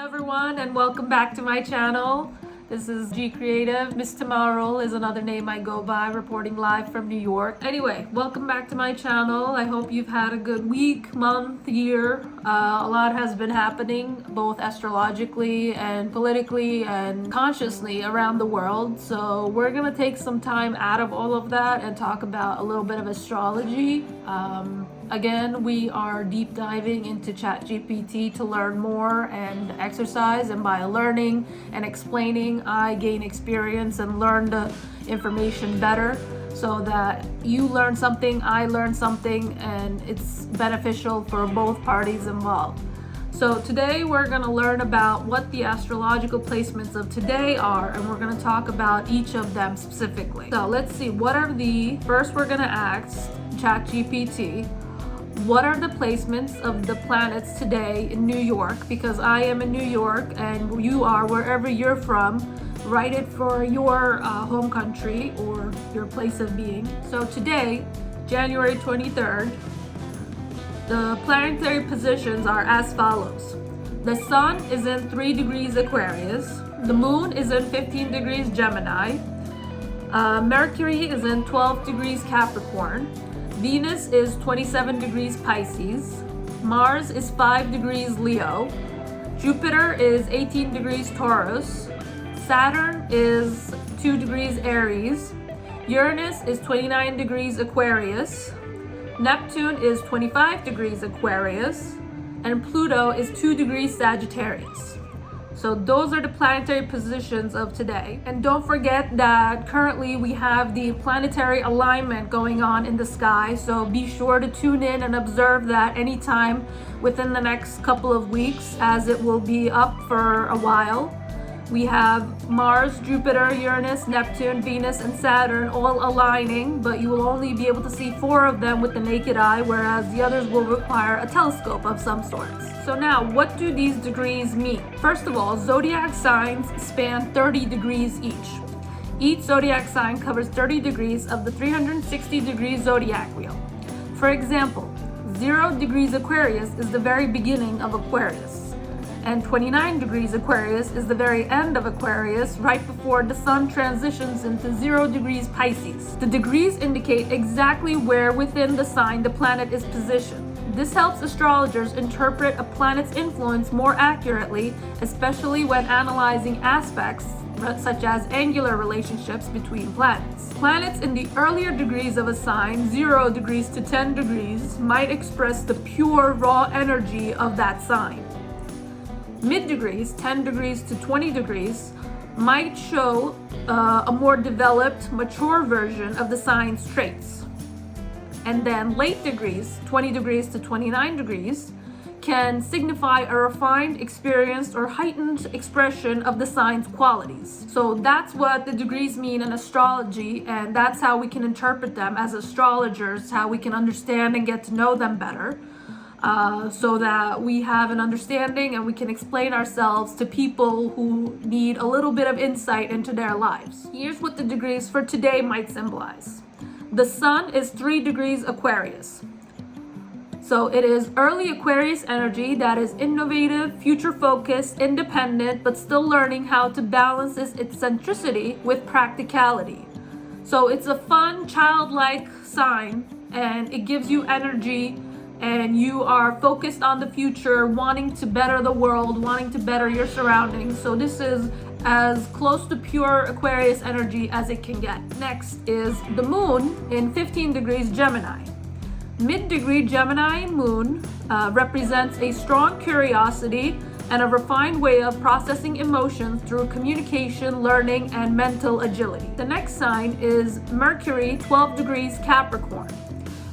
everyone, and welcome back to my channel. This is G Creative. Miss Tomorrow is another name I go by, reporting live from New York. Anyway, welcome back to my channel. I hope you've had a good week, month, year. A lot has been happening, both astrologically and politically and consciously around the world. So we're gonna take some time out of all of that and talk about a little bit of astrology. Again, we are deep diving into ChatGPT to learn more and exercise, and by learning and explaining, I gain experience and learn the information better so that you learn something, I learn something, and it's beneficial for both parties involved. So today we're going to learn about what the astrological placements of today are, and we're going to talk about each of them specifically. So let's see, first we're going to ask ChatGPT, what are the placements of the planets today in New York? Because I am in New York and you are wherever you're from. Write it for your home country or your place of being. So today, January 23rd, the planetary positions are as follows. The Sun is in 3 degrees Aquarius. The Moon is in 15 degrees Gemini. Mercury is in 12 degrees Capricorn. Venus is 27 degrees Pisces. Mars is 5 degrees Leo. Jupiter is 18 degrees Taurus. Saturn is 2 degrees Aries. Uranus is 29 degrees Aquarius. Neptune is 25 degrees Aquarius. And Pluto is 2 degrees Sagittarius. So those are the planetary positions of today. And don't forget that currently we have the planetary alignment going on in the sky. So be sure to tune in and observe that anytime within the next couple of weeks, as it will be up for a while. We have Mars, Jupiter, Uranus, Neptune, Venus, and Saturn all aligning, but you will only be able to see 4 of them with the naked eye, whereas the others will require a telescope of some sorts. So now, what do these degrees mean? First of all, zodiac signs span 30 degrees each. Each zodiac sign covers 30 degrees of the 360-degree zodiac wheel. For example, 0 degrees Aquarius is the very beginning of Aquarius. And 29 degrees Aquarius is the very end of Aquarius, right before the Sun transitions into 0 degrees Pisces. The degrees indicate exactly where within the sign the planet is positioned. This helps astrologers interpret a planet's influence more accurately, especially when analyzing aspects such as angular relationships between planets. Planets in the earlier degrees of a sign, 0 degrees to 10 degrees, might express the pure raw energy of that sign. Mid-degrees, 10 degrees to 20 degrees, might show a more developed, mature version of the sign's traits. And then late degrees, 20 degrees to 29 degrees, can signify a refined, experienced, or heightened expression of the sign's qualities. So that's what the degrees mean in astrology, and that's how we can interpret them as astrologers, how we can understand and get to know them better. So that we have an understanding and we can explain ourselves to people who need a little bit of insight into their lives. Here's what the degrees for today might symbolize. The Sun is 3 degrees Aquarius. So it is early Aquarius energy that is innovative, future-focused, independent, but still learning how to balance its eccentricity with practicality. So it's a fun, childlike sign, and it gives you energy, and you are focused on the future, wanting to better the world, wanting to better your surroundings. So this is as close to pure Aquarius energy as it can get. Next is the Moon in 15 degrees Gemini. Mid-degree Gemini moon represents a strong curiosity and a refined way of processing emotions through communication, learning, and mental agility. The next sign is Mercury, 12 degrees Capricorn.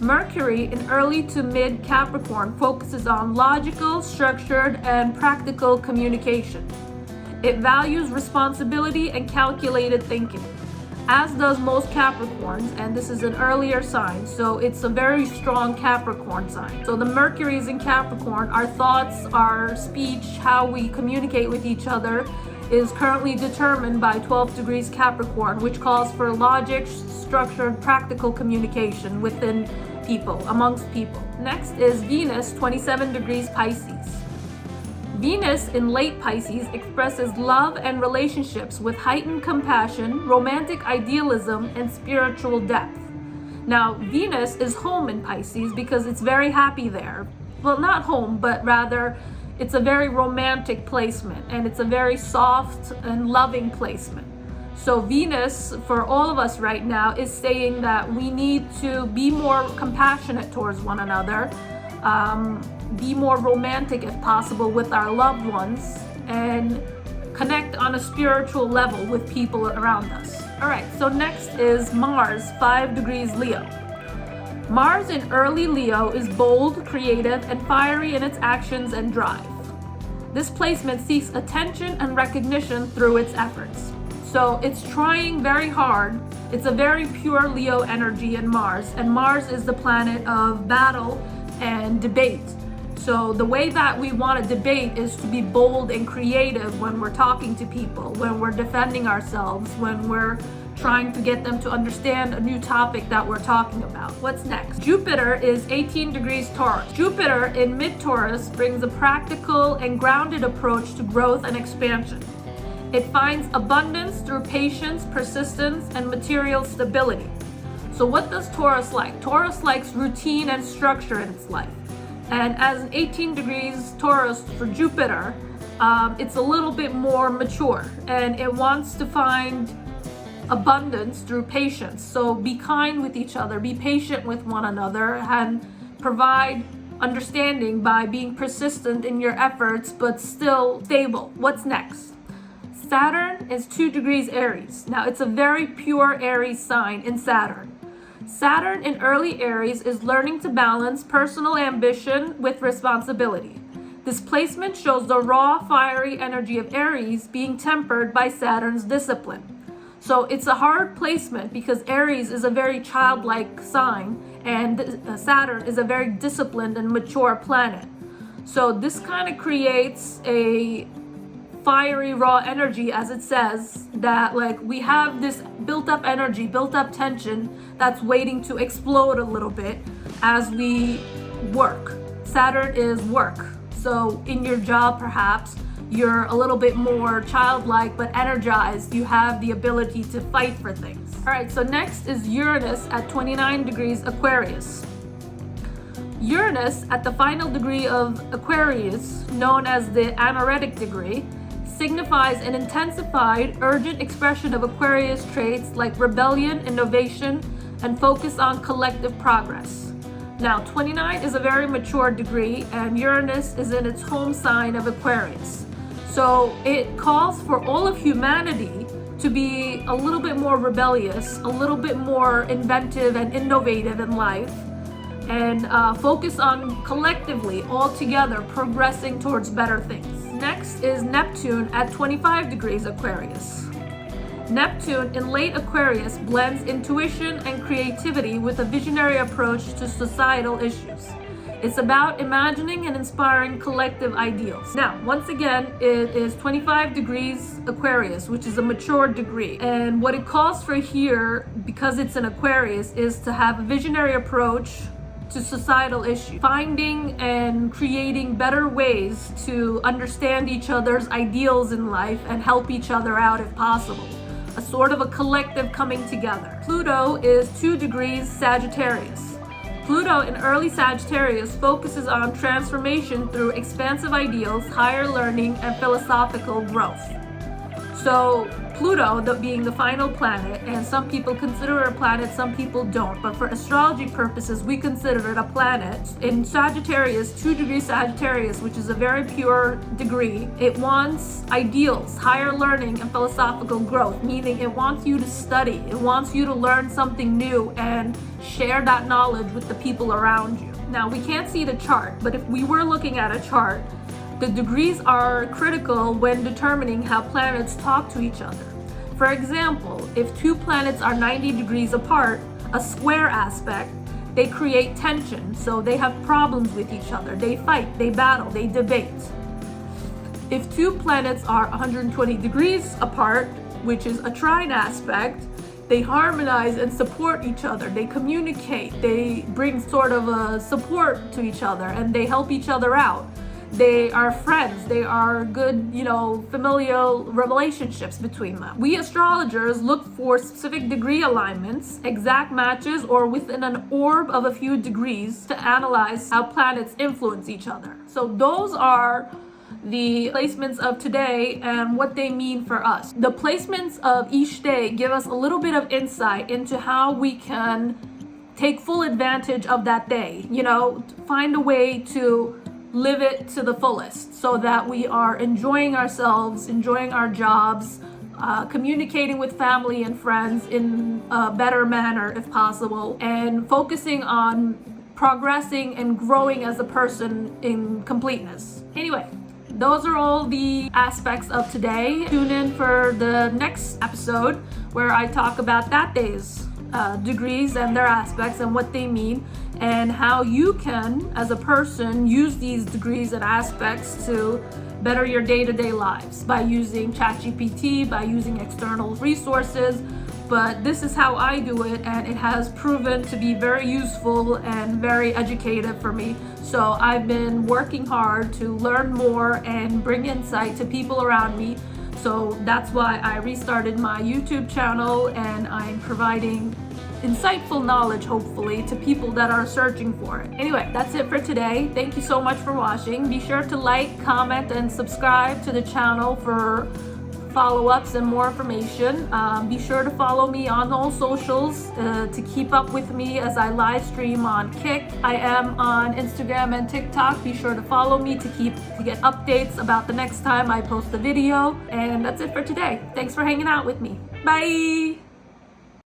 Mercury in early to mid Capricorn focuses on logical, structured, and practical communication. It values responsibility and calculated thinking, as does most Capricorns, and this is an earlier sign, so it's a very strong Capricorn sign. So the Mercury is in Capricorn. Our thoughts, our speech, how we communicate with each other is currently determined by 12 degrees Capricorn, which calls for logic, structured, practical communication within people, amongst people. Next is Venus, 27 degrees Pisces. Venus in late Pisces expresses love and relationships with heightened compassion, romantic idealism, and spiritual depth. Now, Venus is home in Pisces because it's very happy there. Well, not home, but rather it's a very romantic placement, and it's a very soft and loving placement. So Venus, for all of us right now, is saying that we need to be more compassionate towards one another, be more romantic if possible with our loved ones, and connect on a spiritual level with people around us. All right, so next is Mars, 5 degrees Leo. Mars in early Leo is bold, creative, and fiery in its actions and drive. This placement seeks attention and recognition through its efforts. So it's trying very hard. It's a very pure Leo energy in Mars, and Mars is the planet of battle and debate. So the way that we want to debate is to be bold and creative when we're talking to people, when we're defending ourselves, when we're trying to get them to understand a new topic that we're talking about. What's next? Jupiter is 18 degrees Taurus. Jupiter in mid-Taurus brings a practical and grounded approach to growth and expansion. It finds abundance through patience, persistence, and material stability. So what does Taurus like? Taurus likes routine and structure in its life. And as an 18 degrees Taurus for Jupiter, it's a little bit more mature, and it wants to find abundance through patience. So be kind with each other, be patient with one another, and provide understanding by being persistent in your efforts, but still stable. What's next? Saturn is 2 degrees Aries. Now it's a very pure Aries sign in Saturn. Saturn in early Aries is learning to balance personal ambition with responsibility. This placement shows the raw, fiery energy of Aries being tempered by Saturn's discipline. So it's a hard placement because Aries is a very childlike sign, and Saturn is a very disciplined and mature planet. So this kind of creates a fiery, raw energy, as it says, that like we have this built up energy, built up tension that's waiting to explode a little bit as we work. Saturn is work. So in your job, perhaps, you're a little bit more childlike but energized. You have the ability to fight for things. All right, so next is Uranus at 29 degrees Aquarius. Uranus at the final degree of Aquarius, known as the anaretic degree, signifies an intensified, urgent expression of Aquarius traits like rebellion, innovation, and focus on collective progress. Now, 29 is a very mature degree, and Uranus is in its home sign of Aquarius. So it calls for all of humanity to be a little bit more rebellious, a little bit more inventive and innovative in life, and focus on collectively, all together, progressing towards better things. Next is Neptune at 25 degrees Aquarius. Neptune in late Aquarius blends intuition and creativity with a visionary approach to societal issues. It's about imagining and inspiring collective ideals. Now, once again, it is 25 degrees Aquarius, which is a mature degree. And what it calls for here, because it's an Aquarius, is to have a visionary approach to societal issues, finding and creating better ways to understand each other's ideals in life and help each other out if possible. A sort of a collective coming together. Pluto is 2 degrees Sagittarius. Pluto in early Sagittarius focuses on transformation through expansive ideals, higher learning, and philosophical growth. So Pluto, being the final planet, and some people consider it a planet, some people don't, but for astrology purposes, we consider it a planet. In Sagittarius, 2 degrees Sagittarius, which is a very pure degree, it wants ideals, higher learning, and philosophical growth, meaning it wants you to study, it wants you to learn something new and share that knowledge with the people around you. Now, we can't see the chart, but if we were looking at a chart, the degrees are critical when determining how planets talk to each other. For example, if 2 planets are 90 degrees apart, a square aspect, they create tension, so they have problems with each other. They fight, they battle, they debate. If 2 planets are 120 degrees apart, which is a trine aspect, they harmonize and support each other. They communicate, they bring sort of a support to each other, and they help each other out. They are friends. They are good, familial relationships between them. We astrologers look for specific degree alignments, exact matches, or within an orb of a few degrees to analyze how planets influence each other. So those are the placements of today and what they mean for us. The placements of each day give us a little bit of insight into how we can take full advantage of that day, find a way to live it to the fullest so that we are enjoying ourselves, enjoying our jobs, communicating with family and friends in a better manner if possible, and focusing on progressing and growing as a person in completeness. Anyway, those are all the aspects of today. Tune in for the next episode where I talk about that day's degrees and their aspects and what they mean, and how you can, as a person, use these degrees and aspects to better your day-to-day lives by using ChatGPT, by using external resources. But this is how I do it, and it has proven to be very useful and very educative for me. So I've been working hard to learn more and bring insight to people around me. So that's why I restarted my YouTube channel, and I'm providing insightful knowledge, hopefully, to people that are searching for it. Anyway, that's it for today. Thank you so much for watching. Be sure to like, comment, and subscribe to the channel for follow-ups and more information. Be sure to follow me on all socials to keep up with me as I live stream on Kick. I am on Instagram and TikTok. Be sure to follow me to get updates about the next time I post a video. And that's it for today. Thanks for hanging out with me. Bye!